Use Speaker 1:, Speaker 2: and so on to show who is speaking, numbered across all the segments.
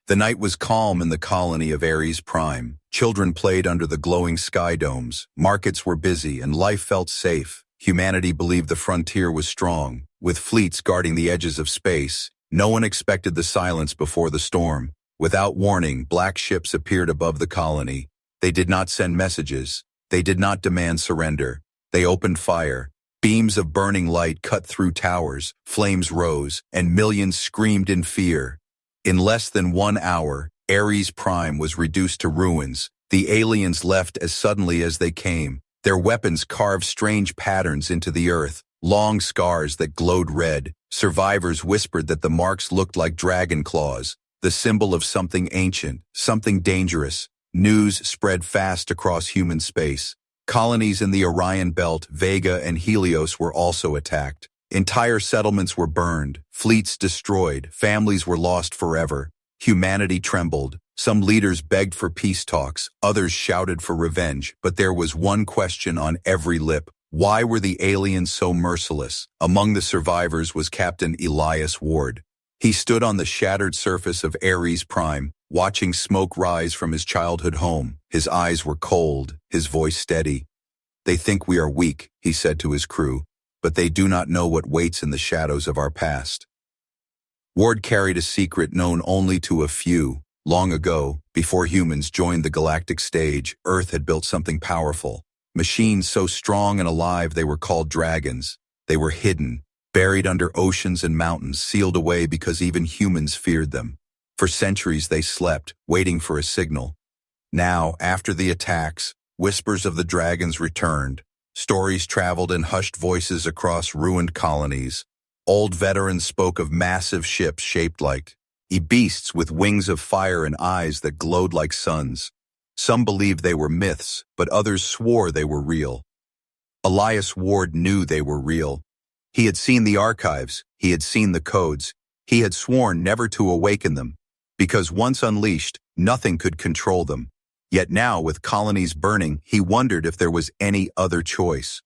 Speaker 1: The night was calm in the colony of Ares Prime. Children played under the glowing sky domes. Markets were busy and life felt safe. Humanity believed the frontier was strong, with fleets guarding the edges of space. No one expected the silence before the storm. Without warning, black ships appeared above the colony. They did not send messages. They did not demand surrender. They opened fire. Beams of burning light cut through towers, flames rose, and millions screamed in fear. In less than 1 hour, Ares Prime was reduced to ruins. The aliens left as suddenly as they came. Their weapons carved strange patterns into the earth, long scars that glowed red. Survivors whispered that the marks looked like dragon claws, the symbol of something ancient, something dangerous. News spread fast across human space. Colonies in the Orion Belt, Vega and Helios were also attacked. Entire settlements were burned, fleets destroyed, families were lost forever. Humanity trembled. Some leaders begged for peace talks, others shouted for revenge, but there was one question on every lip. Why were the aliens so merciless? Among the survivors was Captain Elias Ward. He stood on the shattered surface of Ares Prime, watching smoke rise from his childhood home. His eyes were cold, his voice steady. "They think we are weak," he said to his crew, "but they do not know what waits in the shadows of our past." Ward carried a secret known only to a few. Long ago, before humans joined the galactic stage, Earth had built something powerful. Machines so strong and alive they were called dragons. They were hidden, buried under oceans and mountains, sealed away because even humans feared them. For centuries they slept, waiting for a signal. Now, after the attacks, whispers of the dragons returned. Stories traveled in hushed voices across ruined colonies. Old veterans spoke of massive ships shaped like beasts with wings of fire and eyes that glowed like suns. Some believed they were myths, but others swore they were real. Elias Ward knew they were real. He had seen the archives, he had seen the codes, he had sworn never to awaken them, because once unleashed, nothing could control them. Yet now, with colonies burning, he wondered if there was any other choice.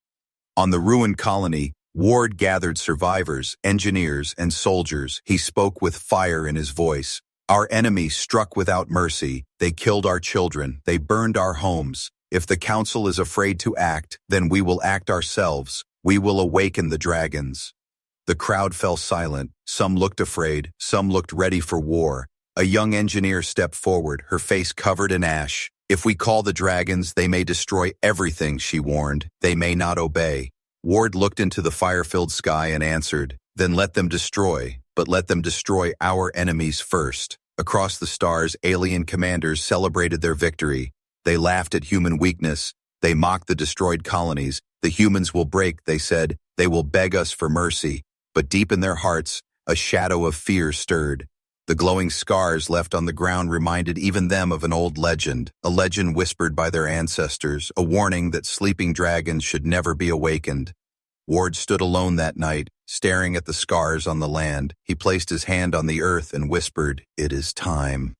Speaker 1: On the ruined colony, Ward gathered survivors, engineers, and soldiers. He spoke with fire in his voice. "Our enemies struck without mercy. They killed our children. They burned our homes. If the council is afraid to act, then we will act ourselves. We will awaken the dragons." The crowd fell silent. Some looked afraid. Some looked ready for war. A young engineer stepped forward, her face covered in ash. "If we call the dragons, they may destroy everything," she warned. "They may not obey." Ward looked into the fire-filled sky and answered, "Then let them destroy, but let them destroy our enemies first." Across the stars, alien commanders celebrated their victory. They laughed at human weakness. They mocked the destroyed colonies. "The humans will break," they said. "They will beg us for mercy." But deep in their hearts, a shadow of fear stirred. The glowing scars left on the ground reminded even them of an old legend, a legend whispered by their ancestors, a warning that sleeping dragons should never be awakened. Ward stood alone that night, staring at the scars on the land. He placed his hand on the earth and whispered, "It is time."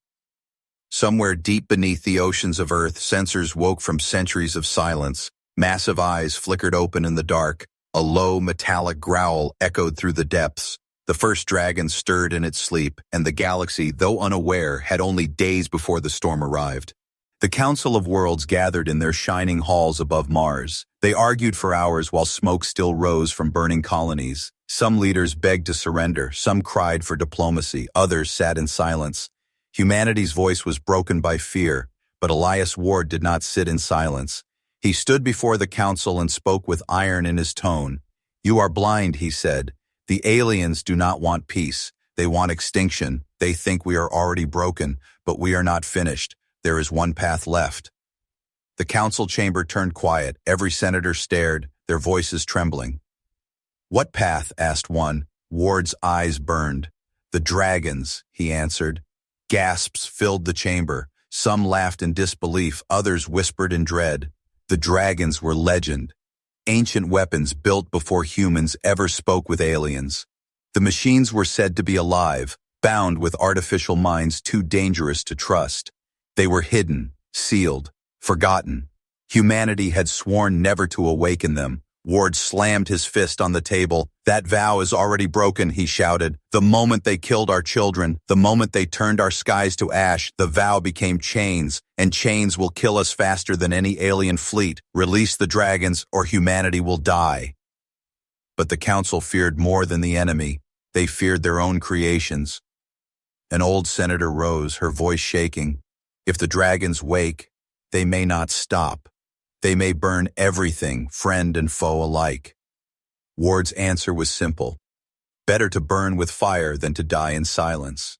Speaker 1: Somewhere deep beneath the oceans of Earth, sensors woke from centuries of silence. Massive eyes flickered open in the dark. A low, metallic growl echoed through the depths. The first dragon stirred in its sleep, and the galaxy, though unaware, had only days before the storm arrived. The Council of Worlds gathered in their shining halls above Mars. They argued for hours while smoke still rose from burning colonies. Some leaders begged to surrender, some cried for diplomacy, others sat in silence. Humanity's voice was broken by fear, but Elias Ward did not sit in silence. He stood before the council and spoke with iron in his tone. "You are blind," he said. "The aliens do not want peace. They want extinction. They think we are already broken, but we are not finished. There is one path left." The council chamber turned quiet. Every senator stared, their voices trembling. "What path?" asked one. Ward's eyes burned. "The dragons," he answered. Gasps filled the chamber. Some laughed in disbelief, others whispered in dread. The dragons were legend. Ancient weapons built before humans ever spoke with aliens. The machines were said to be alive, bound with artificial minds too dangerous to trust. They were hidden, sealed, forgotten. Humanity had sworn never to awaken them. Ward slammed his fist on the table. "That vow is already broken," he shouted. "The moment they killed our children, the moment they turned our skies to ash, the vow became chains, and chains will kill us faster than any alien fleet. Release the dragons, or humanity will die." But the council feared more than the enemy. They feared their own creations. An old senator rose, her voice shaking. "If the dragons wake, they may not stop. They may burn everything, friend and foe alike." Ward's answer was simple. Better to burn with fire than to die in silence.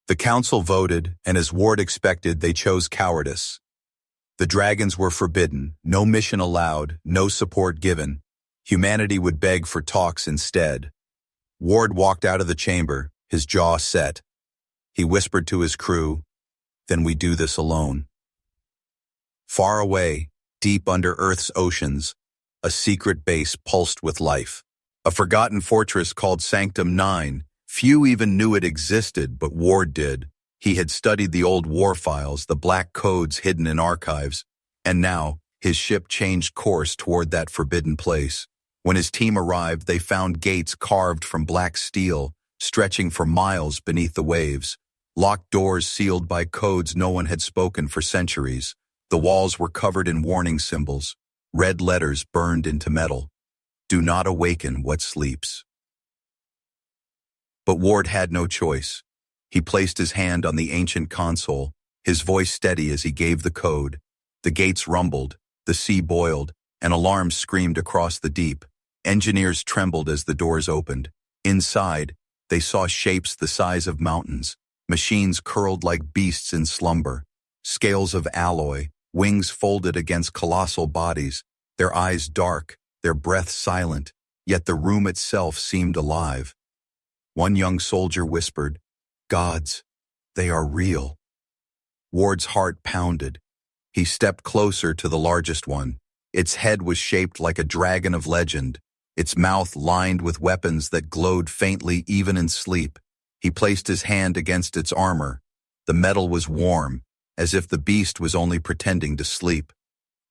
Speaker 1: The council voted, and as Ward expected, they chose cowardice. The dragons were forbidden, no mission allowed, no support given. Humanity would beg for talks instead. Ward walked out of the chamber, his jaw set. He whispered to his crew, "Then we do this alone." Far away, deep under Earth's oceans, a secret base pulsed with life. A forgotten fortress called Sanctum 9. Few even knew it existed, but Ward did. He had studied the old war files, the black codes hidden in archives, and now his ship changed course toward that forbidden place. When his team arrived, they found gates carved from black steel, stretching for miles beneath the waves. Locked doors sealed by codes no one had spoken for centuries. The walls were covered in warning symbols, red letters burned into metal. "Do not awaken what sleeps." But Ward had no choice. He placed his hand on the ancient console, his voice steady as he gave the code. The gates rumbled, the sea boiled, and alarms screamed across the deep. Engineers trembled as the doors opened. Inside, they saw shapes the size of mountains, machines curled like beasts in slumber, scales of alloy, wings folded against colossal bodies, their eyes dark, their breath silent, yet the room itself seemed alive. One young soldier whispered, "Gods, they are real." Ward's heart pounded. He stepped closer to the largest one. Its head was shaped like a dragon of legend, its mouth lined with weapons that glowed faintly even in sleep. He placed his hand against its armor. The metal was warm, as if the beast was only pretending to sleep.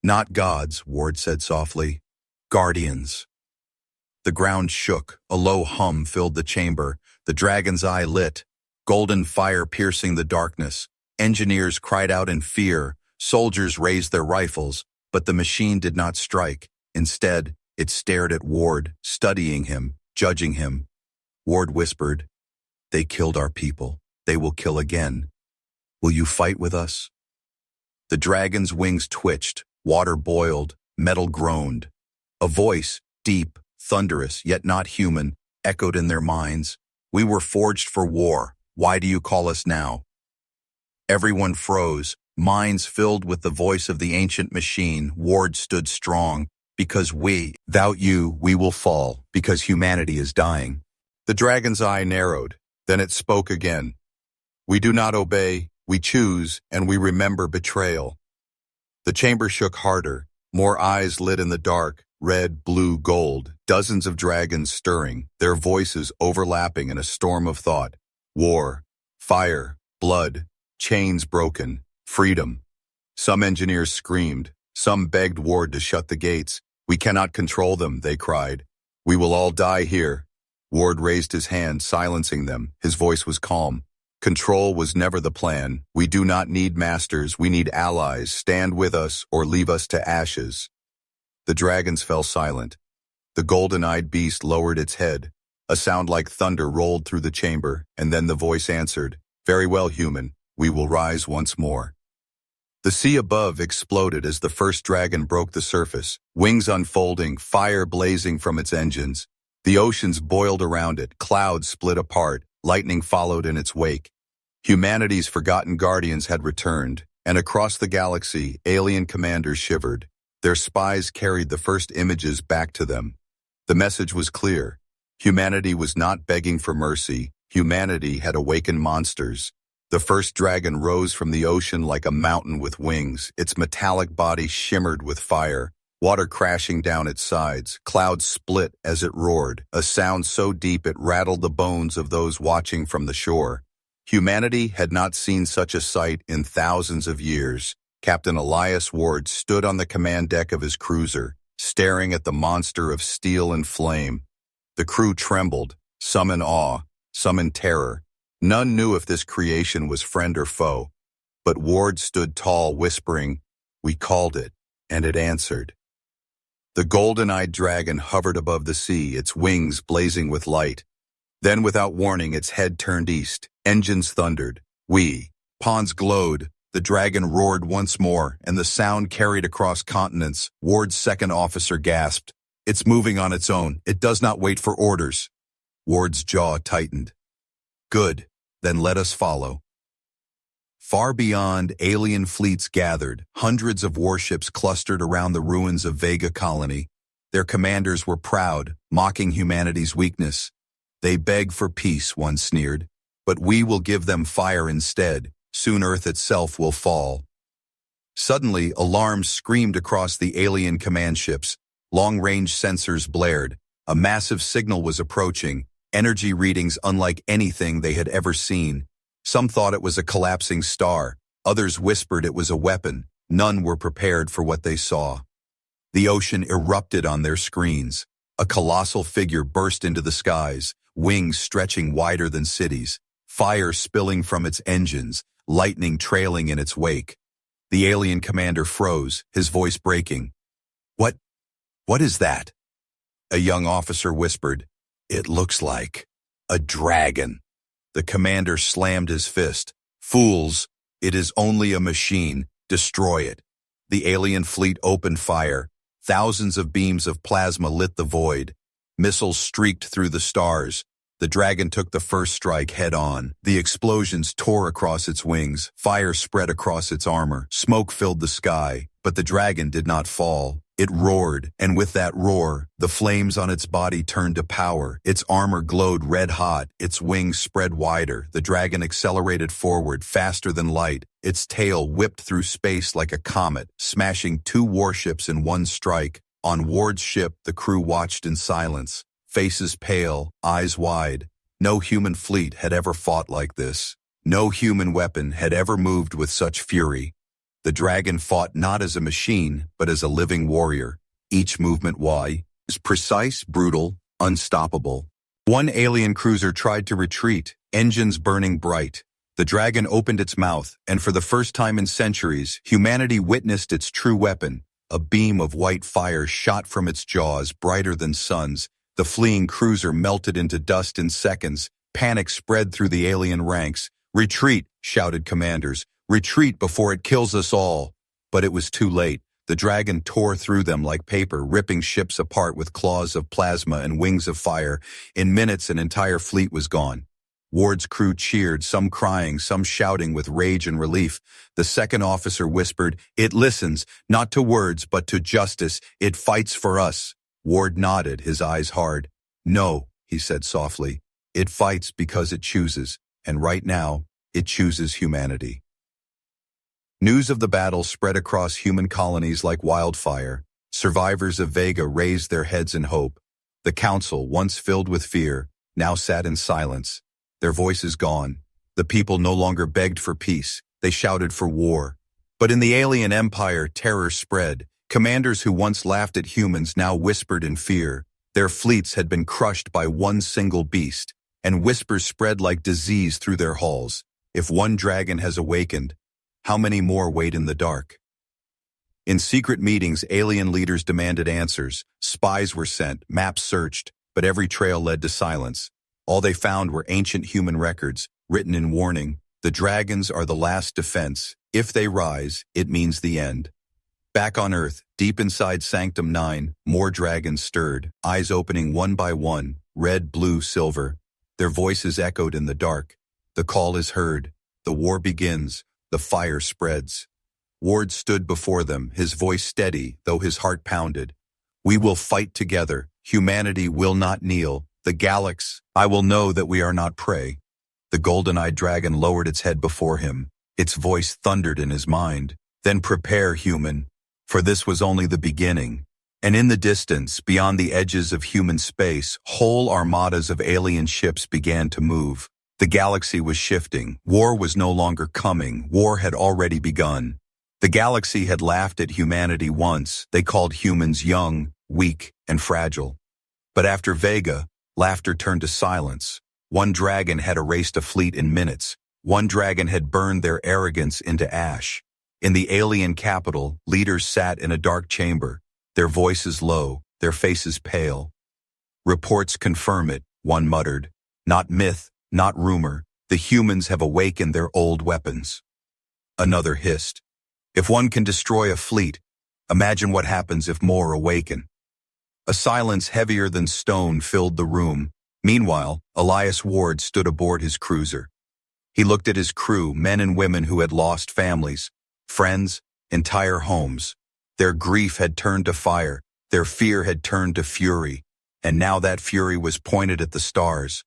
Speaker 1: "Not gods," Ward said softly. "Guardians." The ground shook. A low hum filled the chamber. The dragon's eye lit, golden fire piercing the darkness. Engineers cried out in fear. Soldiers raised their rifles, but the machine did not strike. Instead, it stared at Ward, studying him, judging him. Ward whispered, "They killed our people. They will kill again. Will you fight with us?" The dragon's wings twitched, water boiled, metal groaned. A voice, deep, thunderous, yet not human, echoed in their minds. "We were forged for war. Why do you call us now?" Everyone froze, minds filled with the voice of the ancient machine. Ward stood strong. "Because without you, we will fall, because humanity is dying." The dragon's eye narrowed. Then it spoke again. "We do not obey. We choose, and we remember betrayal." The chamber shook harder. More eyes lit in the dark, red, blue, gold, dozens of dragons stirring, their voices overlapping in a storm of thought. War, fire, blood, chains broken, freedom. Some engineers screamed. Some begged Ward to shut the gates. "We cannot control them," they cried. "We will all die here." Ward raised his hand, silencing them. His voice was calm. "Control was never the plan. We do not need masters. We need allies. Stand with us or leave us to ashes." The dragons fell silent. The golden-eyed beast lowered its head. A sound like thunder rolled through the chamber, and then the voice answered, "Very well, human. We will rise once more." The sea above exploded as the first dragon broke the surface, wings unfolding, fire blazing from its engines. The oceans boiled around it, clouds split apart, lightning followed in its wake. Humanity's forgotten guardians had returned, and across the galaxy, alien commanders shivered. Their spies carried the first images back to them. The message was clear. Humanity was not begging for mercy. Humanity had awakened monsters. The first dragon rose from the ocean like a mountain with wings. Its metallic body shimmered with fire, water crashing down its sides. Clouds split as it roared, a sound so deep it rattled the bones of those watching from the shore. Humanity had not seen such a sight in thousands of years. Captain Elias Ward stood on the command deck of his cruiser, staring at the monster of steel and flame. The crew trembled, some in awe, some in terror. None knew if this creation was friend or foe. But Ward stood tall, whispering, "We called it, and it answered." The golden-eyed dragon hovered above the sea, its wings blazing with light. Then, without warning, its head turned east. Engines thundered. Ponds glowed. The dragon roared once more, and the sound carried across continents. Ward's second officer gasped. "It's moving on its own. It does not wait for orders." Ward's jaw tightened. "Good. Then let us follow." Far beyond, alien fleets gathered. Hundreds of warships clustered around the ruins of Vega Colony. Their commanders were proud, mocking humanity's weakness. "They beg for peace," one sneered. "But we will give them fire instead. Soon Earth itself will fall." Suddenly, alarms screamed across the alien command ships. Long-range sensors blared. A massive signal was approaching, energy readings unlike anything they had ever seen. Some thought it was a collapsing star. Others whispered it was a weapon. None were prepared for what they saw. The ocean erupted on their screens. A colossal figure burst into the skies, wings stretching wider than cities, fire spilling from its engines, lightning trailing in its wake. The alien commander froze, his voice breaking. What is that?" A young officer whispered. "It looks like a dragon." The commander slammed his fist. "Fools! It is only a machine. Destroy it." The alien fleet opened fire. Thousands of beams of plasma lit the void. Missiles streaked through the stars. The dragon took the first strike head-on. The explosions tore across its wings. Fire spread across its armor. Smoke filled the sky. But the dragon did not fall. It roared, and with that roar, the flames on its body turned to power. Its armor glowed red-hot, its wings spread wider. The dragon accelerated forward, faster than light. Its tail whipped through space like a comet, smashing 2 warships in one strike. On Ward's ship, the crew watched in silence, faces pale, eyes wide. No human fleet had ever fought like this. No human weapon had ever moved with such fury. The dragon fought not as a machine, but as a living warrior. Each movement was precise, brutal, unstoppable. One alien cruiser tried to retreat, engines burning bright. The dragon opened its mouth, and for the first time in centuries, humanity witnessed its true weapon. A beam of white fire shot from its jaws, brighter than suns. The fleeing cruiser melted into dust in seconds. Panic spread through the alien ranks. "Retreat!" shouted commanders. "Retreat before it kills us all." But it was too late. The dragon tore through them like paper, ripping ships apart with claws of plasma and wings of fire. In minutes, an entire fleet was gone. Ward's crew cheered, some crying, some shouting with rage and relief. The second officer whispered, "It listens, not to words, but to justice. It fights for us." Ward nodded, his eyes hard. "No," he said softly. "It fights because it chooses, and right now, it chooses humanity." News of the battle spread across human colonies like wildfire. Survivors of Vega raised their heads in hope. The council, once filled with fear, now sat in silence. Their voices gone. The people no longer begged for peace. They shouted for war. But in the alien empire, terror spread. Commanders who once laughed at humans now whispered in fear. Their fleets had been crushed by one single beast, and whispers spread like disease through their halls. If one dragon has awakened, how many more wait in the dark? In secret meetings, alien leaders demanded answers. Spies were sent, maps searched, but every trail led to silence. All they found were ancient human records, written in warning. The dragons are the last defense. If they rise, it means the end. Back on Earth, deep inside Sanctum 9, more dragons stirred, eyes opening one by one, red, blue, silver. Their voices echoed in the dark. The call is heard. The war begins. The fire spreads. Ward stood before them, his voice steady, though his heart pounded. "We will fight together. Humanity will not kneel. The Galax, I will know that we are not prey." The golden-eyed dragon lowered its head before him. Its voice thundered in his mind. "Then prepare, human, for this was only the beginning." And in the distance, beyond the edges of human space, whole armadas of alien ships began to move. The galaxy was shifting. War was no longer coming. War had already begun. The galaxy had laughed at humanity once. They called humans young, weak, and fragile. But after Vega, laughter turned to silence. One dragon had erased a fleet in minutes. One dragon had burned their arrogance into ash. In the alien capital, leaders sat in a dark chamber, their voices low, their faces pale. Reports confirm it, one muttered. Not myth, not rumor. The humans have awakened their old weapons. Another hissed. If one can destroy a fleet, imagine what happens if more awaken. A silence heavier than stone filled the room. Meanwhile, Elias Ward stood aboard his cruiser. He looked at his crew, men and women who had lost families, friends, entire homes. Their grief had turned to fire, their fear had turned to fury, and now that fury was pointed at the stars.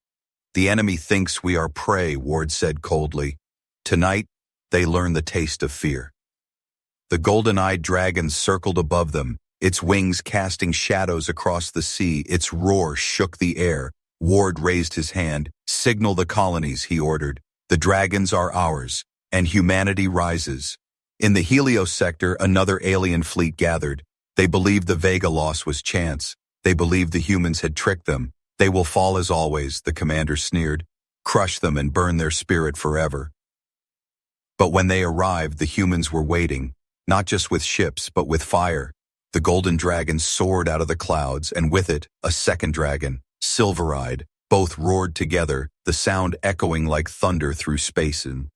Speaker 1: The enemy thinks we are prey, Ward said coldly. Tonight, they learn the taste of fear. The golden-eyed dragon circled above them, its wings casting shadows across the sea. Its roar shook the air. Ward raised his hand. Signal the colonies, he ordered. The dragons are ours, and humanity rises. In the Helios sector, another alien fleet gathered. They believed the Vega loss was chance. They believed the humans had tricked them. They will fall as always, the commander sneered. Crush them and burn their spirit forever. But when they arrived, the humans were waiting, not just with ships, but with fire. The golden dragon soared out of the clouds, and with it, a second dragon, silver-eyed. Both roared together, the sound echoing like thunder through space and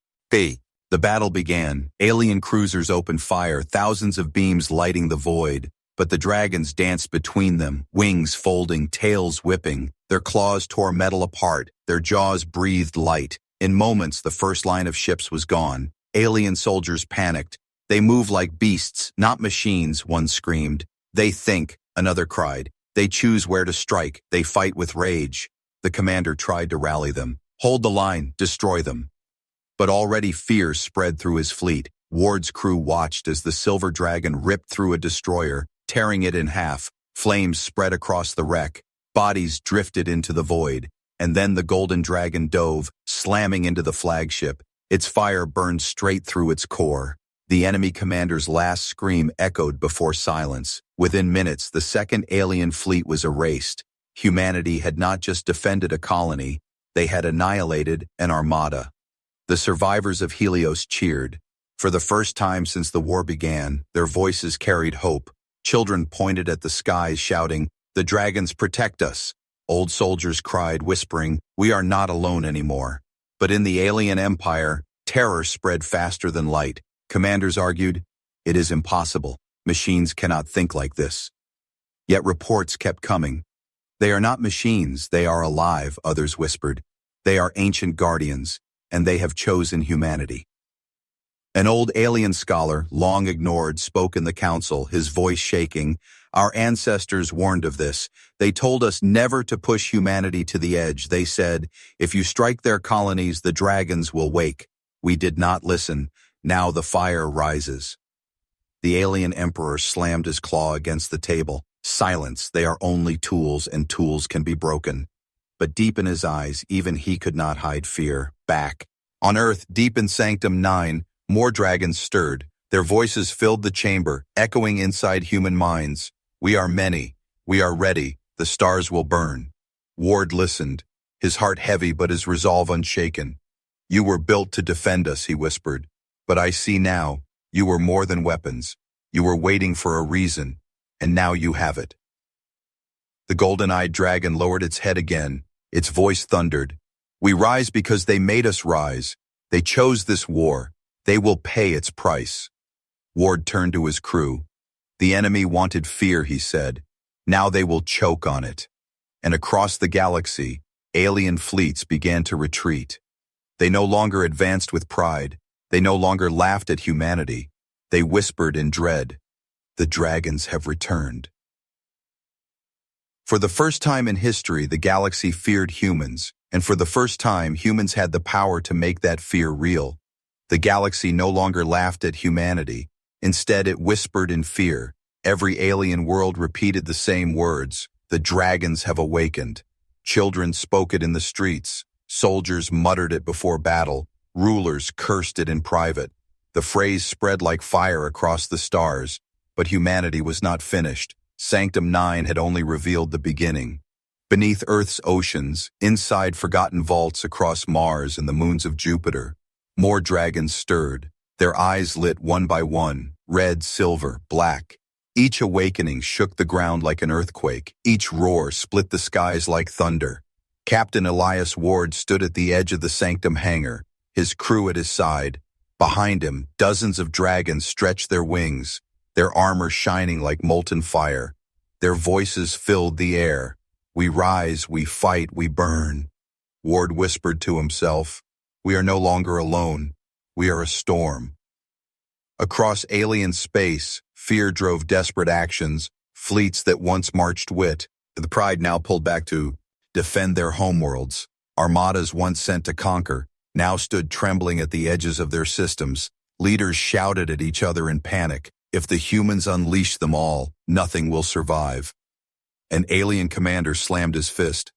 Speaker 1: the battle began. Alien cruisers opened fire, thousands of beams lighting the void. But the dragons danced between them, wings folding, tails whipping. Their claws tore metal apart, their jaws breathed light. In moments, the first line of ships was gone. Alien soldiers panicked. They move like beasts, not machines, one screamed. They think, another cried. They choose where to strike, they fight with rage. The commander tried to rally them. Hold the line, destroy them. But already fear spread through his fleet. Ward's crew watched as the silver dragon ripped through a destroyer, tearing it in half. Flames spread across the wreck. Bodies drifted into the void. And then the golden dragon dove, slamming into the flagship. Its fire burned straight through its core. The enemy commander's last scream echoed before silence. Within minutes, the second alien fleet was erased. Humanity had not just defended a colony, they had annihilated an armada. The survivors of Helios cheered. For the first time since the war began, their voices carried hope. Children pointed at the skies, shouting, "The dragons protect us." Old soldiers cried, whispering, "We are not alone anymore." But in the alien empire, terror spread faster than light. Commanders argued, "It is impossible. Machines cannot think like this." Yet reports kept coming. "They are not machines, they are alive," others whispered. "They are ancient guardians, and they have chosen humanity." An old alien scholar, long ignored, spoke in the council, his voice shaking. "Our ancestors warned of this. They told us never to push humanity to the edge. They said, if you strike their colonies, the dragons will wake. We did not listen. Now the fire rises." The alien emperor slammed his claw against the table. "Silence, they are only tools, and tools can be broken." But deep in his eyes, even he could not hide fear. Back. On Earth, deep in Sanctum 9, more dragons stirred. Their voices filled the chamber, echoing inside human minds. "We are many. We are ready. The stars will burn." Ward listened, his heart heavy but his resolve unshaken. "You were built to defend us," he whispered. "But I see now, you were more than weapons. You were waiting for a reason, and now you have it." The golden-eyed dragon lowered its head again. Its voice thundered. "We rise because they made us rise. They chose this war. They will pay its price." Ward turned to his crew. "The enemy wanted fear," he said. "Now they will choke on it." And across the galaxy, alien fleets began to retreat. They no longer advanced with pride. They no longer laughed at humanity. They whispered in dread, "The dragons have returned." For the first time in history, the galaxy feared humans, and for the first time, humans had the power to make that fear real. The galaxy no longer laughed at humanity. Instead, it whispered in fear. Every alien world repeated the same words, "The dragons have awakened." Children spoke it in the streets. Soldiers muttered it before battle. Rulers cursed it in private. The phrase spread like fire across the stars, but humanity was not finished. Sanctum 9 had only revealed the beginning. Beneath Earth's oceans, inside forgotten vaults across Mars and the moons of Jupiter, more dragons stirred, their eyes lit one by one, red, silver, black. Each awakening shook the ground like an earthquake. Each roar split the skies like thunder. Captain Elias Ward stood at the edge of the Sanctum hangar, his crew at his side. Behind him, dozens of dragons stretched their wings, their armor shining like molten fire. Their voices filled the air. "We rise, we fight, we burn." Ward whispered to himself, "We are no longer alone. We are a storm." Across alien space, fear drove desperate actions. Fleets that once marched with the pride now pulled back to defend their homeworlds. Armadas once sent to conquer now stood trembling at the edges of their systems. Leaders shouted at each other in panic, "If the humans unleash them all, nothing will survive." An alien commander slammed his fist.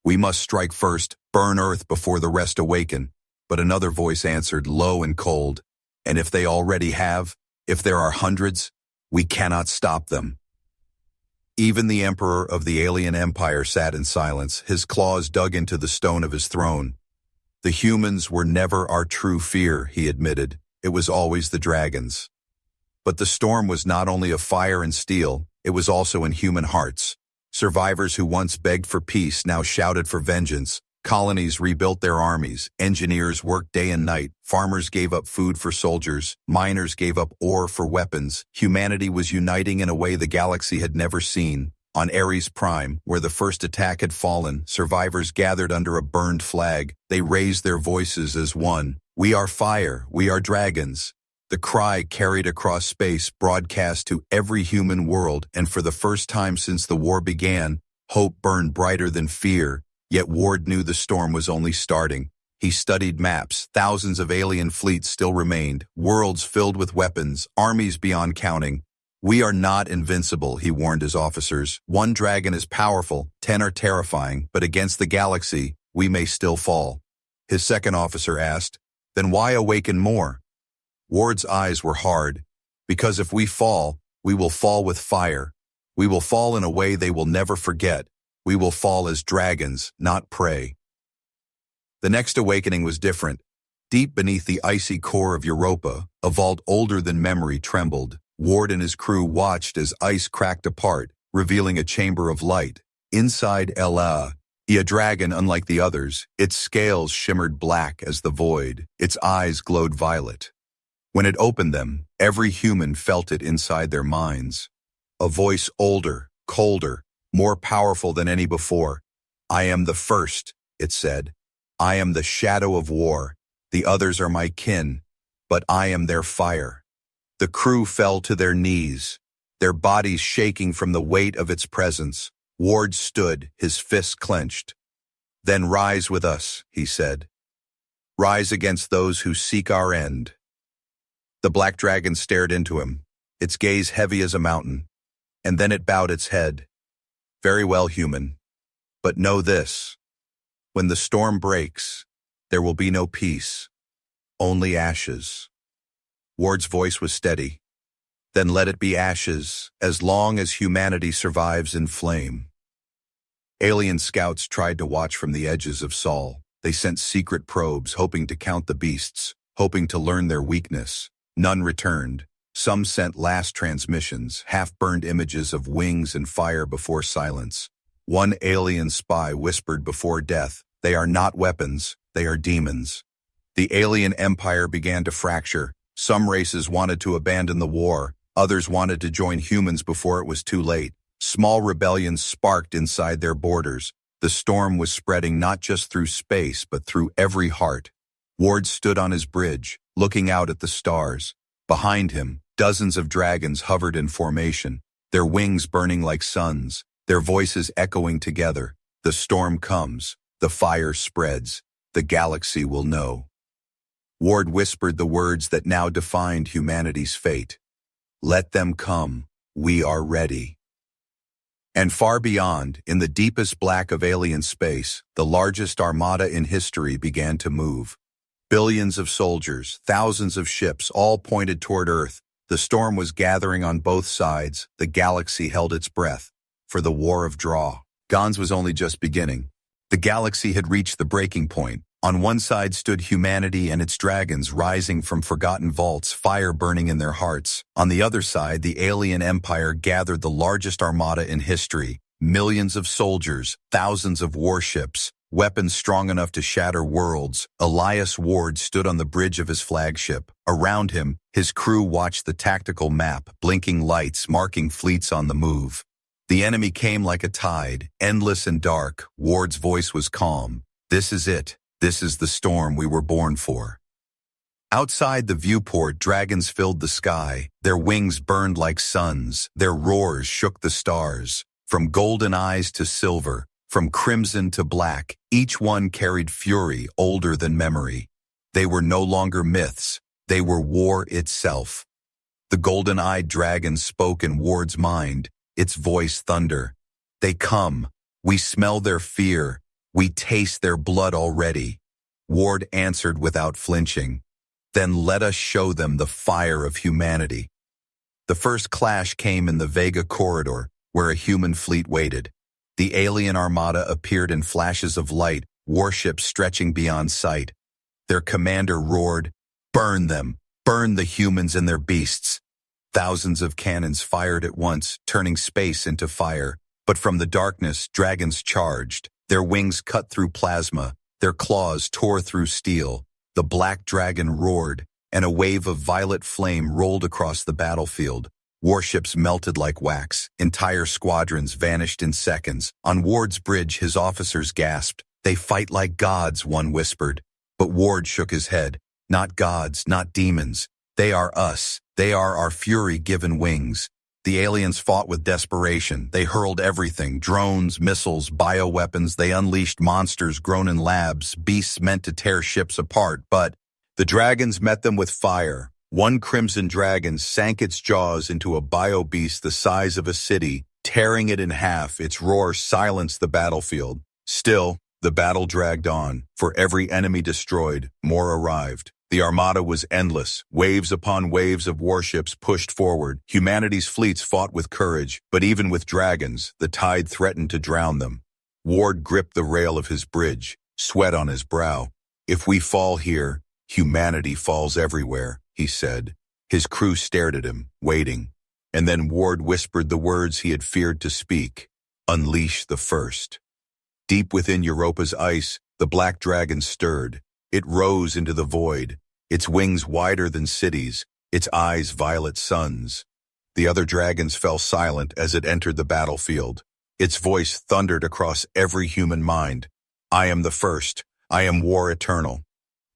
Speaker 1: "We must strike first, burn Earth before the rest awaken." But another voice answered, low and cold, "And if they already have, if there are hundreds, we cannot stop them." Even the emperor of the alien empire sat in silence, his claws dug into the stone of his throne. "The humans were never our true fear," he admitted. "It was always the dragons." But the storm was not only of fire and steel, it was also in human hearts. Survivors who once begged for peace now shouted for vengeance. Colonies rebuilt their armies, engineers worked day and night, farmers gave up food for soldiers, miners gave up ore for weapons. Humanity was uniting in a way the galaxy had never seen. On Ares Prime, where the first attack had fallen, survivors gathered under a burned flag. They raised their voices as one. "We are fire, we are dragons." The cry carried across space, broadcast to every human world, and for the first time since the war began, hope burned brighter than fear. Yet Ward knew the storm was only starting. He studied maps. Thousands of alien fleets still remained, worlds filled with weapons, armies beyond counting. "We are not invincible," he warned his officers. "One dragon is powerful, 10 are terrifying, but against the galaxy, we may still fall." His second officer asked, "Then why awaken more?" Ward's eyes were hard. "Because if we fall, we will fall with fire. We will fall in a way they will never forget. We will fall as dragons, not prey." The next awakening was different. Deep beneath the icy core of Europa, a vault older than memory trembled. Ward and his crew watched as ice cracked apart, revealing a chamber of light. Inside a dragon unlike the others, its scales shimmered black as the void, its eyes glowed violet. When it opened them, every human felt it inside their minds. A voice older, colder, more powerful than any before. "I am the first," it said. "I am the shadow of war. The others are my kin, but I am their fire." The crew fell to their knees, their bodies shaking from the weight of its presence. Ward stood, his fists clenched. "Then rise with us," he said. "Rise against those who seek our end." The black dragon stared into him, its gaze heavy as a mountain, and then it bowed its head. "Very well, human. But know this. When the storm breaks, there will be no peace, only ashes." Ward's voice was steady. "Then let it be ashes, as long as humanity survives in flame." Alien scouts tried to watch from the edges of Sol. They sent secret probes, hoping to count the beasts, hoping to learn their weakness. None returned. Some sent last transmissions, half-burned images of wings and fire before silence. One alien spy whispered before death, "They are not weapons, they are demons." The alien empire began to fracture. Some races wanted to abandon the war, others wanted to join humans before it was too late. Small rebellions sparked inside their borders. The storm was spreading not just through space, but through every heart. Ward stood on his bridge, looking out at the stars. Behind him, dozens of dragons hovered in formation, their wings burning like suns, their voices echoing together. The storm comes, the fire spreads, the galaxy will know. Ward whispered the words that now defined humanity's fate. "Let them come, we are ready." And far beyond, in the deepest black of alien space, the largest armada in history began to move. Billions of soldiers, thousands of ships, all pointed toward Earth. The storm was gathering on both sides. The galaxy held its breath for the war of draw. Gons was only just beginning. The galaxy had reached the breaking point. On one side stood humanity and its dragons rising from forgotten vaults, fire burning in their hearts. On the other side, the alien empire gathered the largest armada in history. Millions of soldiers, thousands of warships, weapons strong enough to shatter worlds. Elias Ward stood on the bridge of his flagship. Around him, his crew watched the tactical map, blinking lights marking fleets on the move. The enemy came like a tide, endless and dark. Ward's voice was calm. This is it. This is the storm we were born for. Outside the viewport, dragons filled the sky. Their wings burned like suns. Their roars shook the stars. From golden eyes to silver, from crimson to black, each one carried fury older than memory. They were no longer myths. They were war itself. The golden-eyed dragon spoke in Ward's mind, its voice thunder. They come. We smell their fear. We taste their blood already. Ward answered without flinching. Then let us show them the fire of humanity. The first clash came in the Vega corridor, where a human fleet waited. The alien armada appeared in flashes of light, warships stretching beyond sight. Their commander roared, "Burn them! Burn the humans and their beasts!" Thousands of cannons fired at once, turning space into fire. But from the darkness, dragons charged. Their wings cut through plasma. Their claws tore through steel. The black dragon roared, and a wave of violet flame rolled across the battlefield. Warships melted like wax. Entire squadrons vanished in seconds. On Ward's bridge, his officers gasped. "They fight like gods," one whispered. But Ward shook his head. "Not gods, not demons. They are us. They are our fury given wings." The aliens fought with desperation. They hurled everything, drones, missiles, bioweapons. They unleashed monsters grown in labs, beasts meant to tear ships apart. But the dragons met them with fire. One crimson dragon sank its jaws into a bio-beast the size of a city, tearing it in half. Its roar silenced the battlefield. Still, the battle dragged on. For every enemy destroyed, more arrived. The armada was endless. Waves upon waves of warships pushed forward. Humanity's fleets fought with courage, but even with dragons, the tide threatened to drown them. Ward gripped the rail of his bridge, sweat on his brow. "If we fall here, humanity falls everywhere," he said. His crew stared at him, waiting. And then Ward whispered the words he had feared to speak. "Unleash the first." Deep within Europa's ice, the black dragon stirred. It rose into the void, its wings wider than cities, its eyes violet suns. The other dragons fell silent as it entered the battlefield. Its voice thundered across every human mind. "I am the first. I am war eternal."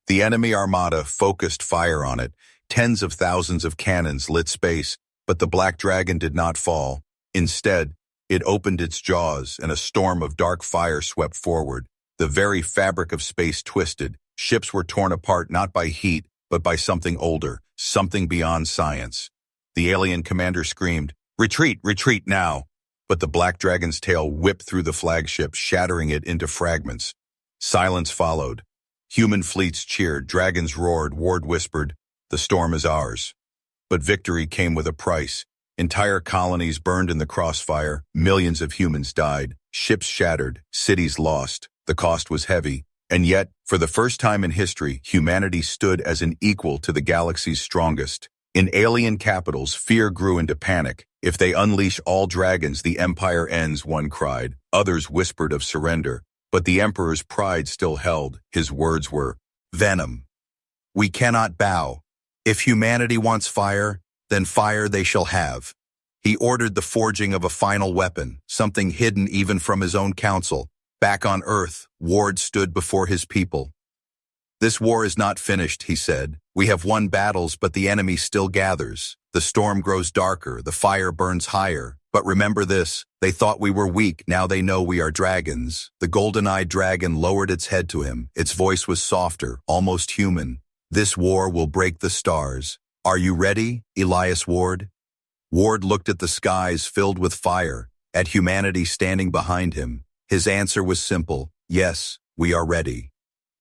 Speaker 1: The enemy armada focused fire on it. Tens of thousands of cannons lit space, but the black dragon did not fall. Instead, it opened its jaws and a storm of dark fire swept forward. The very fabric of space twisted. Ships were torn apart not by heat, but by something older, something beyond science. The alien commander screamed, "Retreat, retreat now!" But the black dragon's tail whipped through the flagship, shattering it into fragments. Silence followed. Human fleets cheered, dragons roared, Ward whispered, "The storm is ours." But victory came with a price. Entire colonies burned in the crossfire, millions of humans died, ships shattered, cities lost. The cost was heavy. And yet, for the first time in history, humanity stood as an equal to the galaxy's strongest. In alien capitals, fear grew into panic. "If they unleash all dragons, the empire ends," one cried. Others whispered of surrender. But the emperor's pride still held. His words were, "Venom. We cannot bow. If humanity wants fire, then fire they shall have." He ordered the forging of a final weapon, something hidden even from his own council. Back on Earth, Ward stood before his people. "This war is not finished," he said. "We have won battles, but the enemy still gathers. The storm grows darker, the fire burns higher. But remember this, they thought we were weak, now they know we are dragons." The golden-eyed dragon lowered its head to him. Its voice was softer, almost human. "This war will break the stars. Are you ready, Elias Ward?" Ward looked at the skies filled with fire, at humanity standing behind him. His answer was simple, "Yes, we are ready."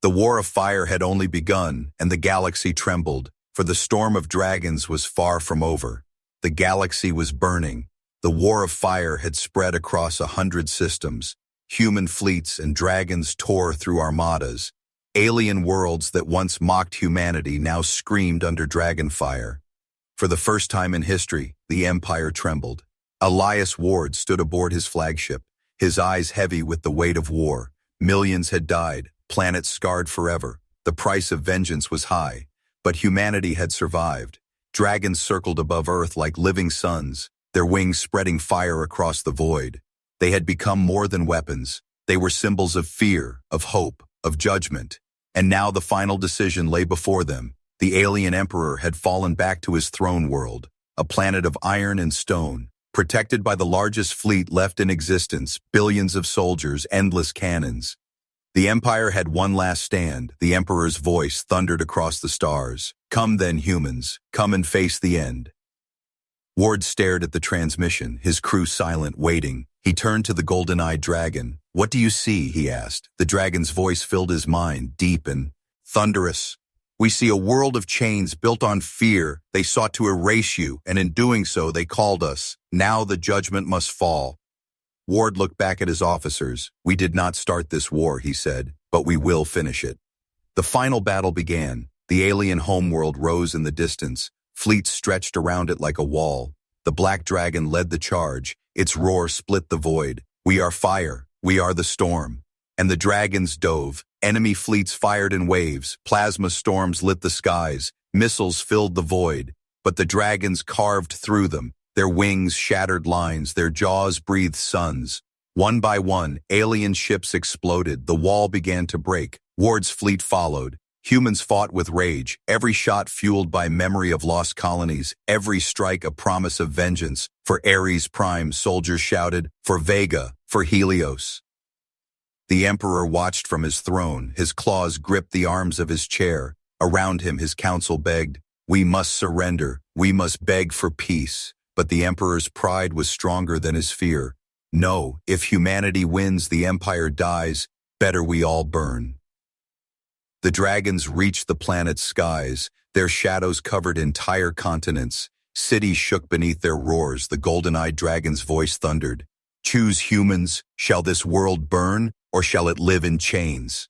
Speaker 1: The War of Fire had only begun, and the galaxy trembled, for the storm of dragons was far from over. The galaxy was burning. The War of Fire had spread across 100 systems. Human fleets and dragons tore through armadas. Alien worlds that once mocked humanity now screamed under dragonfire. For the first time in history, the Empire trembled. Elias Ward stood aboard his flagship, his eyes heavy with the weight of war. Millions had died, planets scarred forever. The price of vengeance was high, but humanity had survived. Dragons circled above Earth like living suns, their wings spreading fire across the void. They had become more than weapons. They were symbols of fear, of hope, of judgment. And now the final decision lay before them. The alien emperor had fallen back to his throne world, a planet of iron and stone, protected by the largest fleet left in existence, billions of soldiers, endless cannons. The Empire had one last stand. The Emperor's voice thundered across the stars. "Come then, humans, come and face the end." Ward stared at the transmission, his crew silent, waiting. He turned to the golden-eyed dragon. "What do you see?" he asked. The dragon's voice filled his mind, deep and thunderous. "We see a world of chains built on fear. They sought to erase you, and in doing so they called us. Now the judgment must fall." Ward looked back at his officers. "We did not start this war," he said, "but we will finish it." The final battle began. The alien homeworld rose in the distance. Fleets stretched around it like a wall. The black dragon led the charge. Its roar split the void. "We are fire. We are the storm." And the dragons dove. Enemy fleets fired in waves. Plasma storms lit the skies. Missiles filled the void. But the dragons carved through them. Their wings shattered lines. Their jaws breathed suns. One by one, alien ships exploded. The wall began to break. Ward's fleet followed. Humans fought with rage, every shot fueled by memory of lost colonies, every strike a promise of vengeance. For Ares Prime, soldiers shouted, for Vega, for Helios. The Emperor watched from his throne. His claws gripped the arms of his chair. Around him, his council begged, "We must surrender. We must beg for peace." But the Emperor's pride was stronger than his fear. "No, if humanity wins, the Empire dies. Better we all burn." The dragons reached the planet's skies. Their shadows covered entire continents. Cities shook beneath their roars. The golden-eyed dragon's voice thundered, "Choose, humans. Shall this world burn, or shall it live in chains?"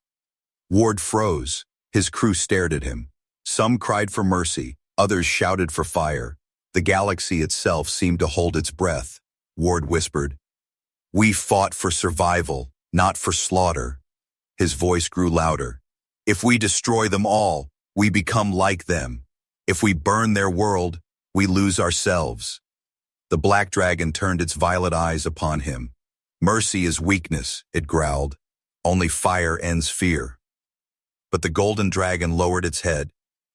Speaker 1: Ward froze. His crew stared at him. Some cried for mercy. Others shouted for fire. The galaxy itself seemed to hold its breath. Ward whispered, "We fought for survival, not for slaughter." His voice grew louder. "If we destroy them all, we become like them. If we burn their world, we lose ourselves." The black dragon turned its violet eyes upon him. "Mercy is weakness," it growled. "Only fire ends fear." But the golden dragon lowered its head.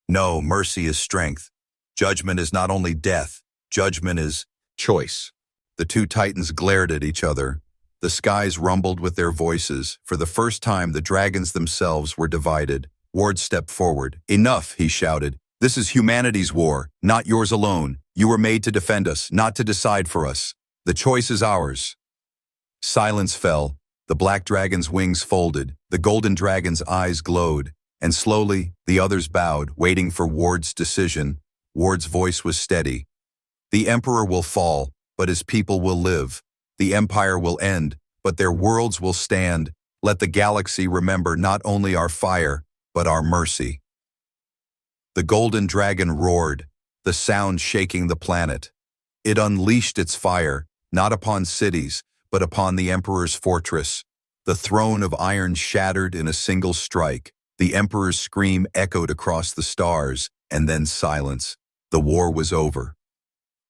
Speaker 1: "No, mercy is strength. Judgment is not only death. Judgment is choice." The two titans glared at each other. The skies rumbled with their voices. For the first time, the dragons themselves were divided. Ward stepped forward. "Enough," he shouted. "This is humanity's war, not yours alone. You were made to defend us, not to decide for us. The choice is ours." Silence fell. The black dragon's wings folded. The golden dragon's eyes glowed. And slowly, the others bowed, waiting for Ward's decision. Ward's voice was steady. "The Emperor will fall, but his people will live. The Empire will end, but their worlds will stand. Let the galaxy remember not only our fire, but our mercy." The golden dragon roared, the sound shaking the planet. It unleashed its fire, not upon cities, but upon the Emperor's fortress. The throne of iron shattered in a single strike. The Emperor's scream echoed across the stars, and then silence. The war was over.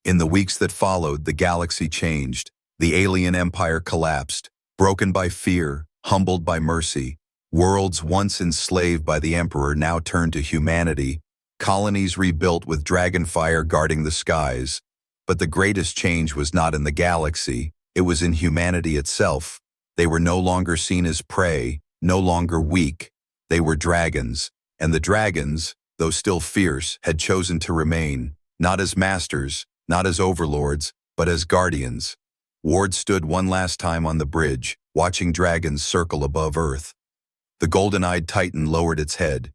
Speaker 1: In the weeks that followed, the galaxy changed. The alien empire collapsed, broken by fear, humbled by mercy. Worlds once enslaved by the Emperor now turned to humanity. Colonies rebuilt with dragonfire guarding the skies. But the greatest change was not in the galaxy. It was in humanity itself. They were no longer seen as prey, no longer weak. They were dragons. And the dragons, though still fierce, had chosen to remain, not as masters, not as overlords, but as guardians. Ward stood one last time on the bridge, watching dragons circle above Earth. The golden-eyed Titan lowered its head.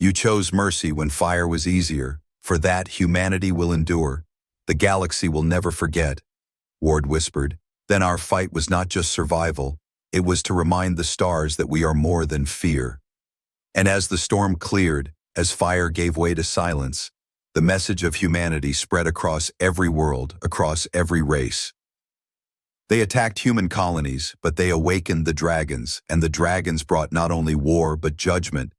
Speaker 1: You chose mercy when fire was easier. For that, humanity will endure. The galaxy will never forget, Ward whispered. Then our fight was not just survival. It was to remind the stars that we are more than fear. And as the storm cleared, as fire gave way to silence, the message of humanity spread across every world, across every race. They attacked human colonies, but they awakened the dragons, and the dragons brought not only war but judgment.